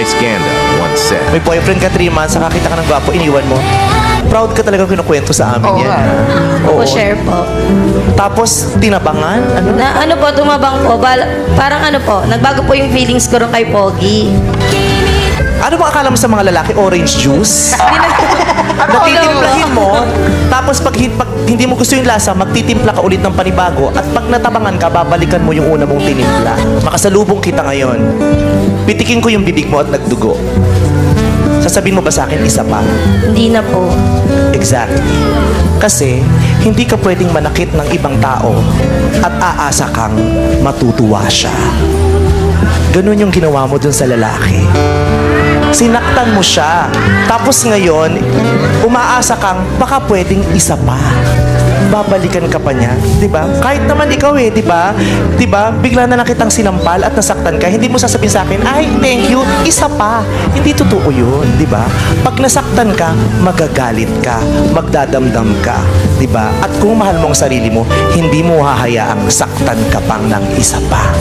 Vice Ganda once said. May boyfriend ka 3 months, nakakita ka ng gwapo, iniwan mo. Proud ka talagang kinukwento sa amin Oo yan. nga. Po, share po. Tapos, tinabangan? Ano? Na ano po, tumabang po. Parang ano po, nagbago po yung feelings ko rin kay Pogi. Ano ba akala mo sa mga lalaki? Orange juice? Natitimplahin mo, tapos pag hindi mo gusto yung lasa, magtitimpla ka ulit ng panibago, at pag natabangan ka, babalikan mo yung una mong tinimpla. Makasalubong kita ngayon. Pitikin ko yung bibig mo at nagdugo. Sasabihin mo ba sa akin, isa pa? Hindi na po. Exactly. Kasi, hindi ka pwedeng manakit ng ibang tao at aasa kang matutuwa siya. Ganun yung ginawa mo dun sa lalaki. Sinaktan mo siya. Tapos ngayon, umaasa kang baka pwedeng isa pa. Babalikan ka pa niya, 'di ba? Kahit naman ikaw 'di ba? 'Di ba? Bigla na lang kitang sinampal at nasaktan ka. Hindi mo sasabihin sa akin, "Ay, thank you, isa pa." Hindi totoo 'yun, 'di ba? Pag nasaktan ka, magagalit ka, magdadamdam ka, 'di ba? At kung mahal mo ang sarili mo, hindi mo hahayaang saktan ka pang ng isa pa.